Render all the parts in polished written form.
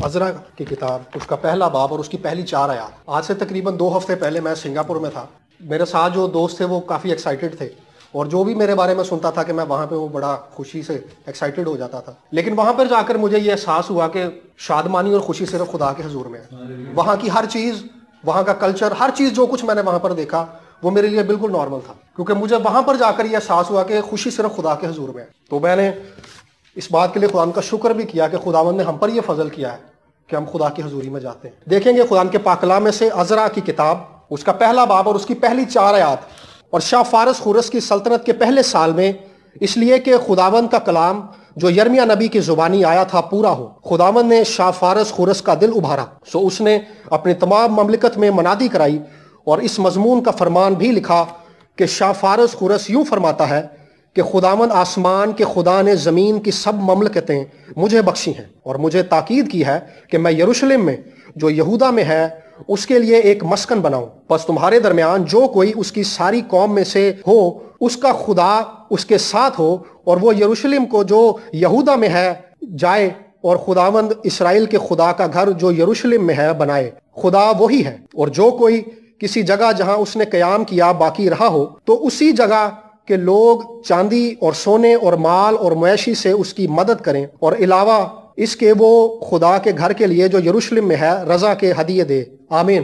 عزرا کی کتاب، اس کا پہلا باب اور اس کی پہلی 4 آیات۔ آج سے تقریباً 2 ہفتے پہلے میں سنگاپور میں تھا۔ میرے ساتھ جو دوست تھے وہ کافی ایکسائٹڈ تھے، اور جو بھی میرے بارے میں سنتا تھا کہ میں وہاں پہ وہ بڑا خوشی سے ایکسائٹڈ ہو جاتا تھا۔ لیکن وہاں پر جا کر مجھے یہ احساس ہوا کہ شادمانی اور خوشی صرف خدا کے حضور میں ہے۔ وہاں کی ہر چیز، وہاں کا کلچر، ہر چیز جو کچھ میں نے وہاں پر دیکھا وہ میرے لیے بالکل نارمل تھا، کیونکہ مجھے وہاں پر جا کر یہ احساس ہوا کہ خوشی صرف خدا کے حضور میں ہے۔ تو میں نے اس بات کے لیے خدا کا شکر بھی کیا کہ خداوند نے ہم پر یہ فضل کیا ہے کہ ہم خدا کی حضوری میں جاتے ہیں۔ دیکھیں گے خدا کے پاک کلام میں سے عزرا کی کتاب، اس کا پہلا باب اور اس کی پہلی 4 آیات۔ اور شاہ فارس خورس کی سلطنت کے پہلے سال میں، اس لیے کہ خداوند کا کلام جو یرمیہ نبی کی زبانی آیا تھا پورا ہو، خداوند نے شاہ فارس خورس کا دل ابھارا، سو اس نے اپنی تمام مملکت میں منادی کرائی اور اس مضمون کا فرمان بھی لکھا کہ شاہ فارس خورس یوں فرماتا ہے کہ خداوند آسمان کے خدا نے زمین کی سب مملکتیں مجھے بخشی ہیں، اور مجھے تاکید کی ہے کہ میں یروشلم میں جو یہودا میں ہے اس کے لیے ایک مسکن بناؤں۔ بس تمہارے درمیان جو کوئی اس کی ساری قوم میں سے ہو، اس کا خدا اس کے ساتھ ہو، اور وہ یروشلم کو جو یہودا میں ہے جائے، اور خداوند اسرائیل کے خدا کا گھر جو یروشلم میں ہے بنائے۔ خدا وہی ہے، اور جو کوئی کسی جگہ جہاں اس نے قیام کیا باقی رہا ہو، تو اسی جگہ کہ لوگ چاندی اور سونے اور مال اور مویشی سے اس کی مدد کریں، اور علاوہ اس کے وہ خدا کے گھر کے لیے جو یروشلم میں ہے رضا کے ہدیے دے۔ آمین۔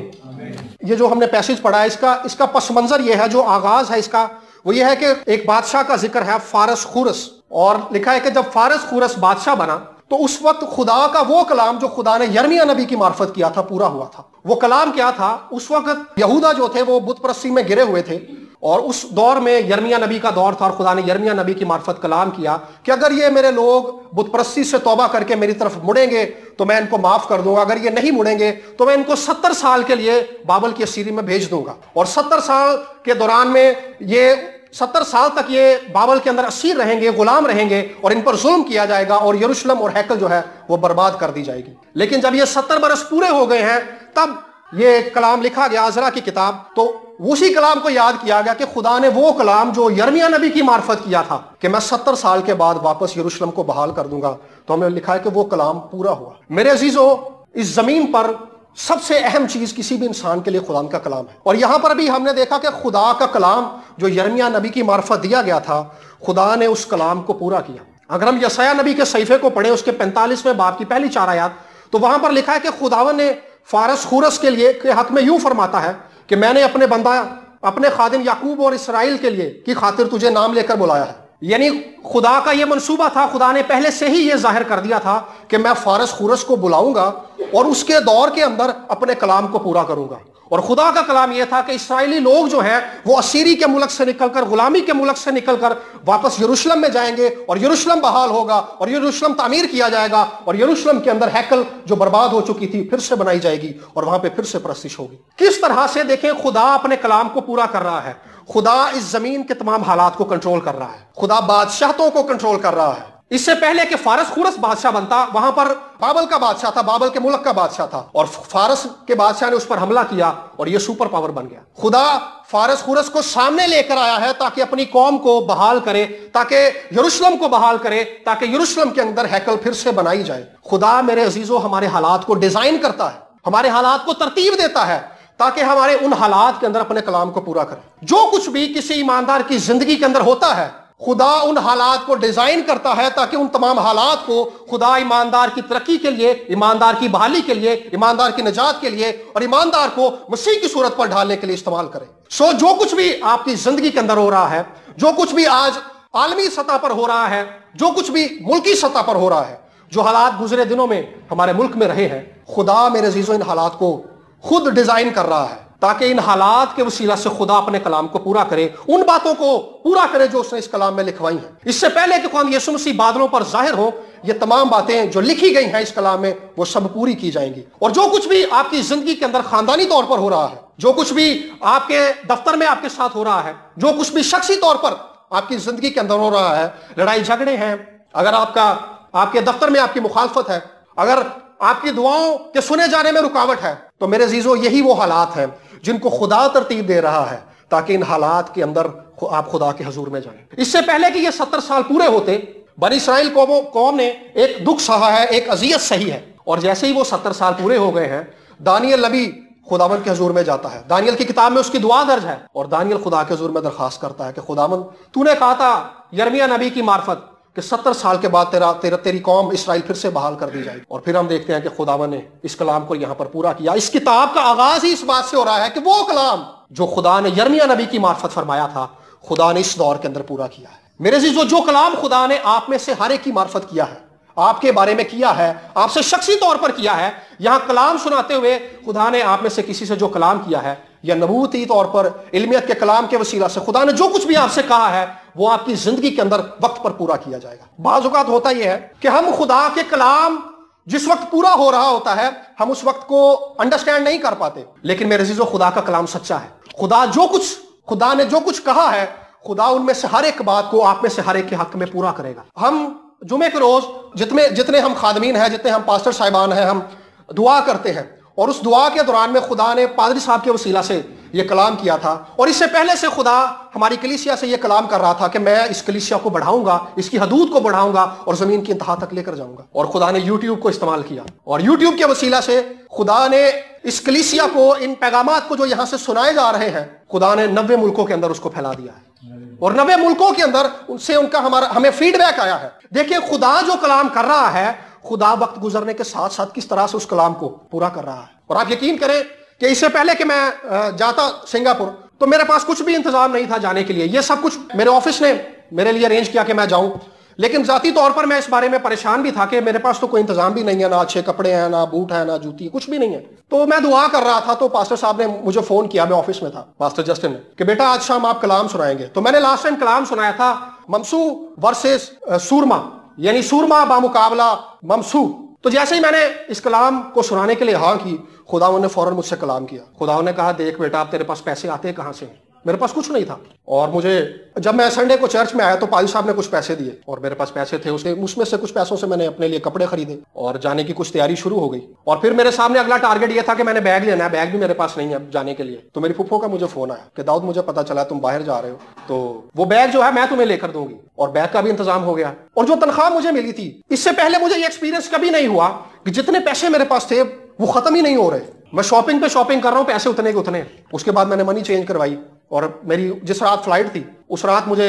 یہ جو ہم نے پیسج پڑھا ہے، اس کا پس منظر یہ ہے، جو آغاز ہے اس کا وہ یہ ہے کہ ایک بادشاہ کا ذکر ہے، فارس خورس، اور لکھا ہے کہ جب فارس خورس بادشاہ بنا تو اس وقت خدا کا وہ کلام جو خدا نے یرمیہ نبی کی معرفت کیا تھا پورا ہوا تھا۔ وہ کلام کیا تھا؟ اس وقت یہودا جو تھے وہ بت پرستی میں گرے ہوئے تھے، اور اس دور میں یرمیہ نبی کا دور تھا، اور خدا نے یرمیہ نبی کی معرفت کلام کیا کہ اگر یہ میرے لوگ بت پرستی سے توبہ کر کے میری طرف مڑیں گے تو میں ان کو معاف کر دوں گا، اگر یہ نہیں مڑیں گے تو میں ان کو 70 سال کے لیے بابل کی اسیری میں بھیج دوں گا، اور 70 سال کے دوران میں یہ 70 سال تک یہ بابل کے اندر اسیر رہیں گے، غلام رہیں گے، اور ان پر ظلم کیا جائے گا، اور یروشلم اور ہیکل جو ہے وہ برباد کر دی جائے گی۔ لیکن جب یہ 70 برس پورے ہو گئے ہیں تب یہ کلام لکھا گیا، عزرا کی کتاب، تو اسی کلام کو یاد کیا گیا کہ خدا نے وہ کلام جو یرمیہ نبی کی معرفت کیا تھا کہ میں 70 سال کے بعد واپس یروشلم کو بحال کر دوں گا، تو ہم نے لکھا ہے کہ وہ کلام پورا ہوا۔ میرے عزیزو، اس زمین پر سب سے اہم چیز کسی بھی انسان کے لیے خدا کا کلام ہے، اور یہاں پر بھی ہم نے دیکھا کہ خدا کا کلام جو یرمیہ نبی کی معرفت دیا گیا تھا، خدا نے اس کلام کو پورا کیا۔ اگر ہم یسایہ نبی کے صحیفے کو پڑھیں، اس کے 45ویں باب کی پہلی 4 آیات، تو وہاں پر لکھا ہے کہ خداوند نے فارس خورس کے لیے کے حق میں یوں فرماتا ہے کہ میں نے اپنے بندہ اپنے خادم یعقوب اور اسرائیل کے لیے کی خاطر تجھے نام لے کر بلایا ہے۔ یعنی خدا کا یہ منصوبہ تھا، خدا نے پہلے سے ہی یہ ظاہر کر دیا تھا کہ میں فارس خورس کو بلاؤں گا اور اس کے دور کے اندر اپنے کلام کو پورا کروں گا۔ اور خدا کا کلام یہ تھا کہ اسرائیلی لوگ جو ہیں وہ اسیری کے ملک سے نکل کر، غلامی کے ملک سے نکل کر واپس یروشلم میں جائیں گے، اور یروشلم بحال ہوگا، اور یروشلم تعمیر کیا جائے گا، اور یروشلم کے اندر ہیکل جو برباد ہو چکی تھی پھر سے بنائی جائے گی، اور وہاں پہ پھر سے پرستش ہوگی۔ کس طرح سے دیکھیں خدا اپنے کلام کو پورا کر رہا ہے۔ خدا اس زمین کے تمام حالات کو کنٹرول کر رہا ہے، خدا بادشاہتوں کو کنٹرول کر رہا ہے۔ اس سے پہلے کہ فارس خورس بادشاہ بنتا، وہاں پر بابل کا بادشاہ تھا، بابل کے ملک کا بادشاہ تھا، اور فارس کے بادشاہ نے اس پر حملہ کیا اور یہ سپر پاور بن گیا۔ خدا فارس خورس کو سامنے لے کر آیا ہے تاکہ اپنی قوم کو بحال کرے، تاکہ یروشلم کو بحال کرے، تاکہ یروشلم کے اندر ہیکل پھر سے بنائی جائے۔ خدا میرے عزیزو ہمارے حالات کو ڈیزائن کرتا ہے، ہمارے حالات کو ترتیب دیتا ہے تاکہ ہمارے ان حالات کے اندر اپنے کلام کو پورا کرے۔ جو کچھ بھی کسی ایماندار کی زندگی کے اندر ہوتا ہے، خدا ان حالات کو ڈیزائن کرتا ہے تاکہ ان تمام حالات کو خدا ایماندار کی ترقی کے لیے، ایماندار کی بحالی کے لیے، ایماندار کی نجات کے لیے، اور ایماندار کو مسیح کی صورت پر ڈھالنے کے لیے استعمال کرے۔ جو کچھ بھی آپ کی زندگی کے اندر ہو رہا ہے، جو کچھ بھی آج عالمی سطح پر ہو رہا ہے، جو کچھ بھی ملکی سطح پر ہو رہا ہے، جو حالات گزرے دنوں میں ہمارے ملک میں رہے ہیں، خدا میرے عزیزو ان حالات کو خود ڈیزائن کر رہا ہے تاکہ ان حالات کے وسیلہ سے خدا اپنے کلام کو پورا کرے، ان باتوں کو پورا کرے جو اس نے اس کلام میں لکھوائی ہیں۔ اس سے پہلے کہ خدا یسوع مسیح بادلوں پر ظاہر ہو، یہ تمام باتیں جو لکھی گئی ہیں اس کلام میں وہ سب پوری کی جائیں گی۔ اور جو کچھ بھی آپ کی زندگی کے اندر خاندانی طور پر ہو رہا ہے، جو کچھ بھی آپ کے دفتر میں آپ کے ساتھ ہو رہا ہے، جو کچھ بھی شخصی طور پر آپ کی زندگی کے اندر ہو رہا ہے، لڑائی جھگڑے ہیں، اگر آپ کے دفتر میں آپ کی مخالفت ہے، اگر آپ کی دعاؤں کے سنے جانے میں رکاوٹ ہے، تو میرے عزیزو یہی وہ حالات ہیں جن کو خدا ترتیب دے رہا ہے تاکہ ان حالات کے اندر آپ خدا کے حضور میں جائیں۔ اس سے پہلے کہ یہ 70 سال پورے ہوتے، بنی اسرائیل قوم نے ایک دکھ سہا ہے، ایک اذیت سہی ہے، اور جیسے ہی وہ 70 سال پورے ہو گئے ہیں، دانیل نبی خداوند کے حضور میں جاتا ہے، دانیل کی کتاب میں اس کی دعا درج ہے، اور دانیل خدا کے حضور میں درخواست کرتا ہے کہ خداوند تو نے کہا تھا یرمیہ نبی کی معرفت کہ 70 سال کے بعد تیری قوم اسرائیل پھر سے بحال کر دی جائے گی، اور پھر ہم دیکھتے ہیں کہ خداوند نے اس کلام کو یہاں پر پورا کیا۔ اس کتاب کا آغاز ہی اس بات سے ہو رہا ہے کہ وہ کلام جو خدا نے یرمیہ نبی کی معرفت فرمایا تھا، خدا نے اس دور کے اندر پورا کیا ہے۔ میرے عزیزو، جو کلام خدا نے آپ میں سے ہر ایک کی معرفت کیا ہے، آپ کے بارے میں کیا ہے، آپ سے شخصی طور پر کیا ہے، یہاں کلام سناتے ہوئے خدا نے آپ میں سے کسی سے جو کلام کیا ہے، یا نبوتی طور پر علمیت کے کلام کے وسیلہ سے خدا نے جو کچھ بھی آپ سے کہا ہے، وہ آپ کی زندگی کے اندر وقت پر پورا کیا جائے گا۔ بعض اوقات ہوتا یہ ہے کہ ہم خدا کے کلام جس وقت پورا ہو رہا ہوتا ہے، ہم اس وقت کو انڈرسٹینڈ نہیں کر پاتے، لیکن میرے عزیزو، خدا کا کلام سچا ہے۔ خدا نے جو کچھ کہا ہے، خدا ان میں سے ہر ایک بات کو آپ میں سے ہر ایک کے حق میں پورا کرے گا۔ ہم جمعے کے روز جتنے ہم خادمین ہیں، جتنے ہم پاسٹر صاحبان ہیں، ہم دعا کرتے ہیں، اور اس دعا کے دوران میں خدا نے پادری صاحب کے وسیلہ سے یہ کلام کیا تھا، اور اس سے پہلے سے خدا ہماری کلیسیا سے یہ کلام کر رہا تھا کہ میں اس کلیسیا کو بڑھاؤں گا، اس کی حدود کو بڑھاؤں گا، اور زمین کی انتہا تک لے کر جاؤں گا۔ اور خدا نے یوٹیوب کو استعمال کیا، اور یوٹیوب کے وسیلہ سے خدا نے اس کلیسیا کو، ان پیغامات کو جو یہاں سے سنائے جا رہے ہیں، خدا نے 90 ملکوں کے اندر اس کو پھیلا دیا ہے، اور 90 ملکوں کے اندر ان سے ان کا ہمیں فیڈ بیک آیا ہے۔ دیکھیں خدا جو کلام کر رہا ہے، خدا وقت گزرنے کے ساتھ ساتھ کس طرح سے اس کلام کو پورا کر رہا ہے۔ اور آپ یقین کریں کہ اس سے پہلے کہ میں جاتا سنگاپور، تو میرے پاس کچھ بھی انتظام نہیں تھا جانے کے لیے، یہ سب کچھ میرے آفس نے میرے لیے ارینج کیا کہ میں جاؤں، لیکن ذاتی طور پر میں اس بارے میں پریشان بھی تھا کہ میرے پاس تو کوئی انتظام بھی نہیں ہے، نہ اچھے کپڑے ہیں، نہ بوٹ ہیں، نہ جوتی، کچھ بھی نہیں ہے۔ تو میں دعا کر رہا تھا، تو پاسٹر صاحب نے مجھے فون کیا، میں آفس میں تھا، پاسٹر جسٹن نے، کہ بیٹا آج شام آپ کلام سنائیں گے۔ تو میں نے لاسٹ ٹائم کلام سنایا تھا ممسو ورسز سورما، یعنی سورما بامقابلہ ممسو۔ تو جیسے ہی میں نے اس کلام کو سنانے کے لیے ہاں کی، خدا نے فوراً مجھ سے کلام کیا۔ خدا نے کہا دیکھ بیٹا، اب تیرے پاس پیسے آتے کہاں سے؟ میرے پاس کچھ نہیں تھا، اور مجھے جب میں سنڈے کو چرچ میں آیا تو پادری صاحب نے کچھ پیسے دیے، اور میرے پاس پیسے تھے، اس میں سے کچھ پیسوں سے میں نے اپنے لیے کپڑے خریدے، اور جانے کی کچھ تیاری شروع ہو گئی۔ اور پھر میرے سامنے اگلا ٹارگٹ یہ تھا کہ میں نے بیگ لینا ہے، بیگ بھی میرے پاس نہیں ہے جانے کے لیے۔ تو میری پھپھو کا مجھے فون آیا کہ داؤد مجھے پتا چلا تم باہر جا رہے ہو، تو وہ بیگ جو ہے میں تمہیں لے کر دوں گی، اور بیگ کا بھی انتظام ہو گیا۔ اور جو تنخواہ مجھے ملی تھی، اس سے پہلے مجھے یہ ایکسپیرینس کبھی نہیں ہوا کہ جتنے پیسے میرے پاس تھے وہ ختم ہی نہیں ہو رہے، میں شاپنگ پہ شاپنگ کر رہا ہوں، پیسے اتنے کے اتنے۔ اس کے بعد میں نے منی چینج کروائی، اور میری جس رات فلائٹ تھی، اس رات مجھے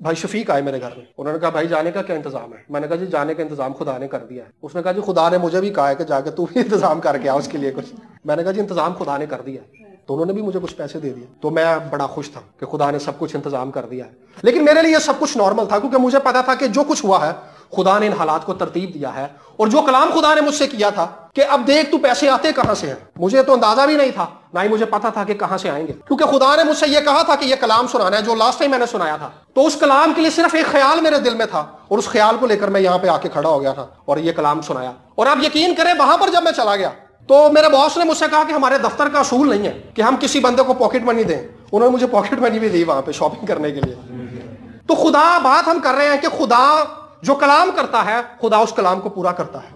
بھائی شفیق آئے میرے گھر میں، انہوں نے کہا بھائی جانے کا کیا انتظام ہے؟ میں نے کہا جی جانے کا انتظام خدا نے کر دیا ہے۔ اس نے کہا جی خدا نے مجھے بھی کہا ہے کہ جا کے تو بھی انتظام کر کے آ اس کے لیے کچھ۔ میں نے کہا جی انتظام خدا نے کر دیا ہے، تو انہوں نے بھی مجھے کچھ پیسے دے دیے۔ تو میں بڑا خوش تھا کہ خدا نے سب کچھ انتظام کر دیا ہے، لیکن میرے لیے سب کچھ نارمل تھا، کیونکہ مجھے پتا تھا کہ جو کچھ ہوا ہے خدا نے ان حالات کو ترتیب دیا ہے، اور جو کلام خدا نے مجھ سے کیا تھا کہ اب دیکھ تو پیسے آتے کہاں سے ہیں، مجھے تو اندازہ بھی نہیں تھا، نہ ہی مجھے پتا تھا کہ کہاں سے آئیں گے، کیونکہ خدا نے مجھ سے یہ کہا تھا کہ یہ کلام سنانا ہے جو لاسٹ ٹائم میں نے سنایا تھا۔ تو اس کلام کے لیے صرف ایک خیال میرے دل میں تھا، اور اس خیال کو لے کر میں یہاں پہ آ کے کھڑا ہو گیا تھا اور یہ کلام سنایا۔ اور آپ یقین کریں وہاں پر جب میں چلا گیا تو میرے باس نے مجھ سے کہا کہ ہمارے دفتر کا اصول نہیں ہے کہ ہم کسی بندے کو پاکٹ منی دیں، انہوں نے مجھے پاکٹ منی بھی دی وہاں پہ شاپنگ کرنے کے لیے۔ تو خدا بات ہم کر رہے ہیں کہ خدا جو کلام کرتا ہے، خدا اس کلام کو پورا کرتا ہے۔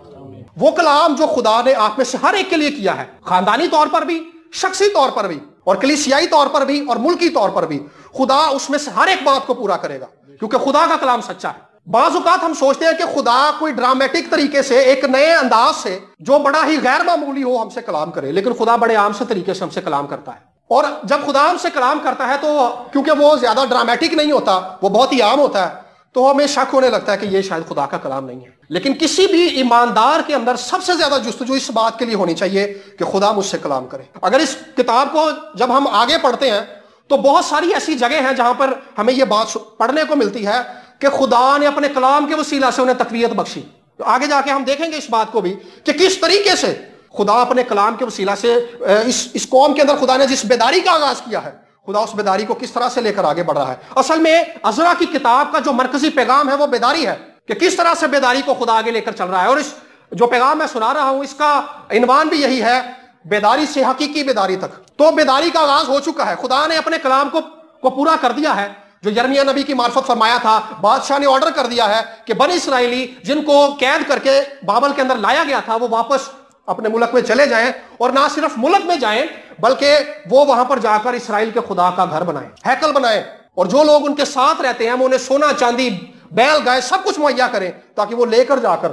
وہ کلام جو خدا نے آپ میں سے ہر ایک کے لیے کیا ہے، خاندانی طور پر بھی، شخصی طور پر بھی، اور کلیسیائی طور پر بھی، اور ملکی طور پر بھی، خدا اس میں سے ہر ایک بات کو پورا کرے گا، کیونکہ خدا کا کلام سچا ہے۔ بعض اوقات ہم سوچتے ہیں کہ خدا کوئی ڈرامیٹک طریقے سے، ایک نئے انداز سے جو بڑا ہی غیر معمولی ہو ہم سے کلام کرے، لیکن خدا بڑے عام سے طریقے سے ہم سے کلام کرتا ہے۔ اور جب خدا ہم سے کلام کرتا ہے تو کیونکہ وہ زیادہ ڈرامیٹک نہیں ہوتا، وہ بہت ہی عام ہوتا ہے، تو ہمیں شک ہونے لگتا ہے کہ یہ شاید خدا کا کلام نہیں ہے۔ لیکن کسی بھی ایماندار کے اندر سب سے زیادہ جستجو اس بات کے لیے ہونی چاہیے کہ خدا مجھ سے کلام کرے۔ اگر اس کتاب کو جب ہم آگے پڑھتے ہیں تو بہت ساری ایسی جگہ ہیں جہاں پر ہمیں یہ بات پڑھنے کو ملتی ہے کہ خدا نے اپنے کلام کے وسیلہ سے انہیں تقویت بخشی۔ تو آگے جا کے ہم دیکھیں گے اس بات کو بھی کہ کس طریقے سے خدا اپنے کلام کے وسیلہ سے اس قوم کے اندر خدا نے جس بیداری کا آغاز کیا ہے، خدا اس بیداری کو کس طرح سے لے کر آگے بڑھ رہا ہے۔ اصل میں عزرا کی کتاب کا جو مرکزی پیغام ہے وہ بیداری ہے، کہ کس طرح سے بیداری کو خدا آگے لے کر چل رہا ہے۔ اور اس جو پیغام میں سنا رہا ہوں اس کا عنوان بھی یہی ہے، بیداری سے حقیقی بیداری تک۔ تو بیداری کا آغاز ہو چکا ہے، خدا نے اپنے کلام کو پورا کر دیا ہے، جو یرمیہ نبی کی معرفت فرمایا تھا۔ بادشاہ نے آرڈر کر دیا ہے کہ بنی اسرائیلی جن کو قید کر کے بابل کے اندر لایا گیا تھا، وہ واپس اپنے ملک میں چلے جائیں، اور نہ صرف ملک میں جائیں بلکہ وہ وہاں پر جا کر اسرائیل کے خدا کا گھر بنائیں، ہیکل بنائیں، اور جو لوگ ان کے ساتھ رہتے ہیں وہ انہیں سونا چاندی بیل گائے سب کچھ مہیا کریں، تاکہ وہ لے کر جا کر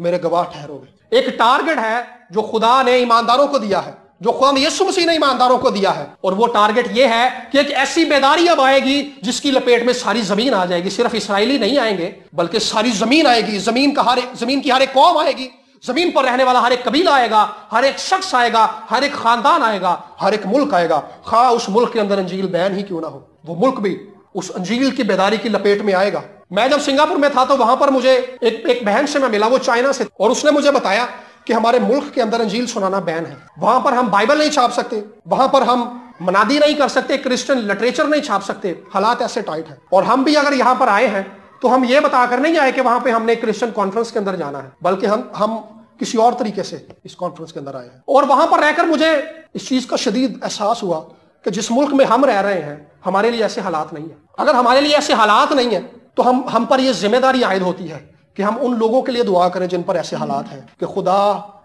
میرے گواہ ٹھہرو گے۔ ایک ٹارگٹ ہے جو خدا نے ایمانداروں کو دیا ہے، جو خدا نے یسوع مسیح نے ایمانداروں کو دیا ہے، اور وہ ٹارگٹ یہ ہے کہ ایک ایسی بیداری اب آئے گی جس کی لپیٹ میں ساری زمین آ جائے گی۔ صرف اسرائیلی نہیں آئیں گے بلکہ ساری زمین آئے گی، زمین کی ہر ایک قوم آئے گی، زمین پر رہنے والا ہر ایک قبیلہ آئے گا، ہر ایک شخص آئے گا، ہر ایک خاندان آئے گا، ہر ایک ملک آئے گا، خواہ اس ملک کے اندر انجیل بیان ہی کیوں نہ ہو، وہ ملک بھی اس انجیل کی بیداری کی لپیٹ میں آئے گا۔ میں جب سنگاپور میں تھا تو وہاں پر مجھے ایک بہن سے میں ملا، وہ چائنا سے، اور اس نے مجھے بتایا کہ ہمارے ملک کے اندر انجیل سنانا بین ہے، وہاں پر ہم بائبل نہیں چھاپ سکتے، وہاں پر ہم منادی نہیں کر سکتے، کرسچن لٹریچر نہیں چھاپ سکتے، حالات ایسے ٹائٹ ہیں۔ اور ہم بھی اگر یہاں پر آئے ہیں تو ہم یہ بتا کر نہیں آئے کہ وہاں پہ ہم نے کرسچن کانفرنس کے اندر جانا ہے، بلکہ ہم کسی اور طریقے سے اس کانفرنس کے اندر آئے ہیں۔ اور وہاں پر رہ کر مجھے اس چیز کا شدید احساس ہوا کہ جس ملک میں ہم رہ رہے ہیں ہمارے لیے ایسے حالات نہیں ہیں۔ اگر ہمارے لیے ایسے حالات نہیں ہیں تو ہم پر یہ ذمہ داری عائد ہوتی ہے کہ ہم ان لوگوں کے لیے دعا کریں جن پر ایسے حالات ہیں، کہ خدا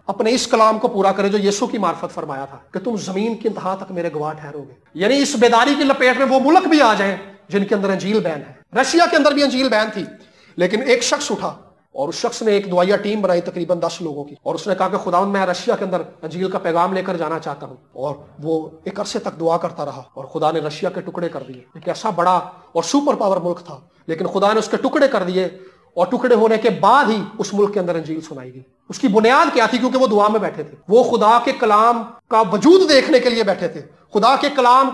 اپنے اس کلام کو پورا کرے جو یسوع کی معرفت فرمایا تھا کہ تم زمین کی انتہا تک میرے گواہ ٹھہرو گے۔ یعنی اس بیداری کی لپیٹ میں وہ ملک بھی آ جائیں جن کے اندر انجیل بین ہے۔ رشیا کے اندر بھی انجیل بین تھی، لیکن ایک شخص اٹھا اور اس شخص نے ایک دعائیہ ٹیم بنائی تقریباً 10 لوگوں کی، اور اس نے کہا کہ خداوند میں رشیا کے اندر انجیل کا پیغام لے کر جانا چاہتا ہوں، اور وہ ایک عرصے تک دعا کرتا رہا اور خدا نے رشیا کے ٹکڑے کر دیے۔ ایک ایسا بڑا اور سپر پاور ملک تھا، لیکن خدا نے اس کے ٹکڑے کر دیے، اور ٹکڑے ہونے کے بعد ہی اس ملک کے اندر انجیل سنائی گئی۔ اس کی بنیاد کیا تھی؟ کیونکہ وہ دعا میں بیٹھے تھے، وہ خدا کے کلام کا وجود دیکھنے کے لیے بیٹھے تھے، خدا کے کلام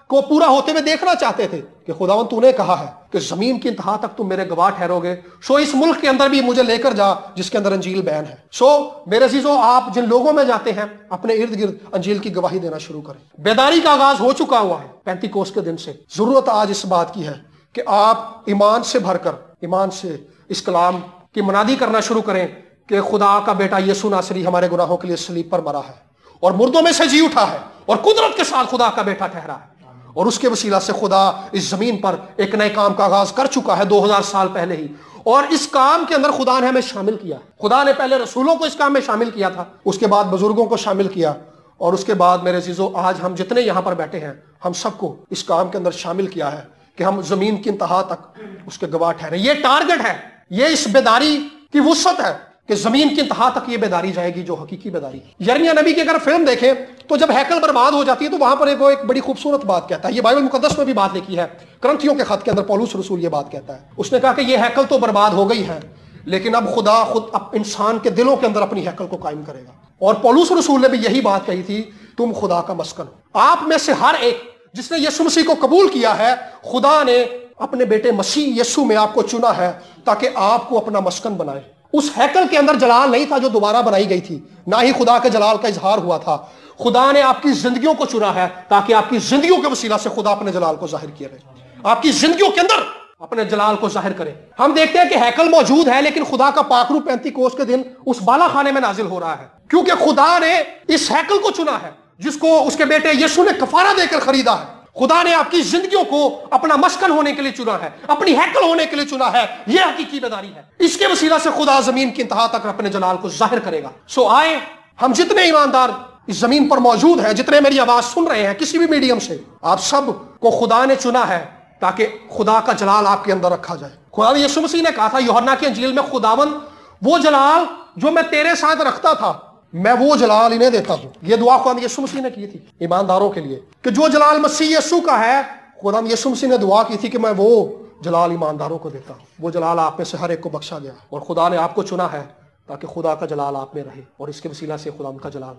کو پورا ہوتے ہوئے دیکھنا چاہتے تھے کہ خداوند تو نے کہا ہے کہ زمین کی انتہا تک تم میرے گواہ ٹھہرو گے، سو اس ملک کے اندر بھی مجھے لے کر جا جس کے اندر انجیل بیان ہے۔ سو میرے عزیزو، آپ جن لوگوں میں جاتے ہیں اپنے ارد گرد انجیل کی گواہی دینا شروع کریں۔ بیداری کا آغاز ہو چکا ہوا ہے پینتیکوست کے دن سے، ضرورت آج اس بات کی ہے کہ آپ ایمان سے بھر کر، ایمان سے اس کلام کی منادی کرنا شروع کریں کہ خدا کا بیٹا یسوع ناصری ہمارے گناہوں کے لیے صلیب پر مرا ہے اور مردوں میں سے جی اٹھا ہے اور قدرت کے ساتھ خدا کا بیٹا ٹھہرا ہے، اور اس کے وسیلہ سے خدا اس زمین پر ایک نئے کام کا آغاز کر چکا ہے 2000 سال پہلے ہی، اور اس کام کے اندر خدا نے ہمیں شامل کیا۔ خدا نے پہلے رسولوں کو اس کام میں شامل کیا تھا، اس کے بعد بزرگوں کو شامل کیا، اور اس کے بعد میرے عزیزو آج ہم جتنے یہاں پر بیٹھے ہیں ہم سب کو اس کام کے اندر شامل کیا ہے کہ ہم زمین کی انتہا تک اس کے گواہ ٹھہرے۔ یہ ٹارگٹ ہے، یہ اس بیداری کی وسعت ہے کہ زمین کی انتہا تک یہ بیداری جائے گی جو حقیقی بیداری۔ یرمیہ نبی کی اگر فلم دیکھیں تو جب ہیکل برباد ہو جاتی ہے تو وہاں پر وہ ایک بڑی خوبصورت بات کہتا ہے، یہ بائبل مقدس میں بھی بات لکھی ہے، کرنتھیوں کے خط کے اندر پولس رسول یہ بات کہتا ہے، اس نے کہا کہ یہ ہیکل تو برباد ہو گئی ہے لیکن اب خدا خود انسان کے دلوں کے اندر اپنی ہیکل کو قائم کرے گا۔ اور پولس رسول نے بھی یہی بات کہی تھی، تم خدا کا مسکن ہو۔ آپ میں سے ہر ایک جس نے یسوع مسیح کو قبول کیا ہے، خدا نے اپنے بیٹے مسیح یسوع میں آپ کو چنا ہے تاکہ آپ کو اپنا مسکن بنائے۔ اس ہیکل کے اندر جلال نہیں تھا جو دوبارہ بنائی گئی تھی، نہ ہی خدا کے جلال کا اظہار ہوا تھا، خدا نے آپ کی زندگیوں کو چنا ہے تاکہ آپ کی زندگیوں کے وسیلہ سے خدا اپنے جلال کو ظاہر کیا جائے، آپ کی زندگیوں کے اندر اپنے جلال کو ظاہر کرے۔ ہم دیکھتے ہیں کہ ہیکل موجود ہے لیکن خدا کا پاکرو پینتیکوست کے دن اس بالا خانے میں نازل ہو رہا ہے، کیونکہ خدا نے اس ہیکل کو چنا ہے جس کو اس کے بیٹے یسوع نے کفارہ دے کر خریدا ہے۔ خدا نے آپ کی زندگیوں کو اپنا مسکن ہونے کے لیے چنا ہے، اپنی ہیکل ہونے کے لیے چنا ہے، یہ حقیقی بیداری ہے۔ اس کے وسیلہ سے خدا زمین کی انتہا تک اپنے جلال کو ظاہر کرے گا۔ سو آئے ہم جتنے ایماندار اس زمین پر موجود ہیں، جتنے میری آواز سن رہے ہیں کسی بھی میڈیم سے، آپ سب کو خدا نے چنا ہے تاکہ خدا کا جلال آپ کے اندر رکھا جائے۔ خدا نے یسوع مسیح نے کہا تھا یوحنا کی انجیل میں، خداوند وہ جلال جو میں تیرے ساتھ رکھتا تھا میں وہ جلال انہیں دیتا ہوں۔ یہ دعا خدا نے یسوع مسیح نے کی تھی ایمانداروں کے لیے کہ جو جلال مسیح یسوع کا ہے، خدا نے یسوع مسیح نے دعا کی تھی کہ میں وہ جلال ایمانداروں کو دیتا ہوں۔ وہ جلال آپ میں سے ہر ایک کو بخشا گیا، اور خدا نے آپ کو چنا ہے تاکہ خدا کا جلال آپ میں رہے اور اس کے وسیلہ سے خدا کا جلال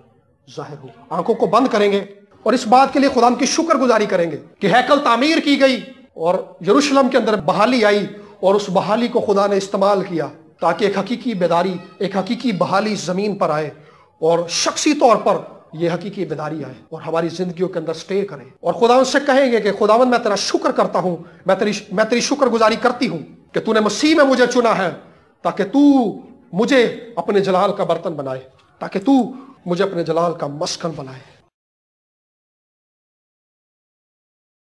ظاہر ہو۔ آنکھوں کو بند کریں گے اور اس بات کے لیے خدا کی شکر گزاری کریں گے کہ ہیکل تعمیر کی گئی اور یروشلم کے اندر بحالی آئی، اور اس بحالی کو خدا نے استعمال کیا تاکہ ایک حقیقی بیداری، ایک حقیقی بحالی زمین پر آئے، اور شخصی طور پر یہ حقیقی بیداری آئے اور ہماری زندگیوں کے اندر سٹے کرے، اور خدا ان سے کہیں گے کہ خداوند میں تیرا شکر کرتا ہوں، میں تیری شکر گزاری کرتی ہوں کہ تو نے مسیح میں مجھے چنا ہے تاکہ تو مجھے اپنے جلال کا برتن بنائے، تاکہ تو مجھے اپنے جلال کا مسکن بنائے۔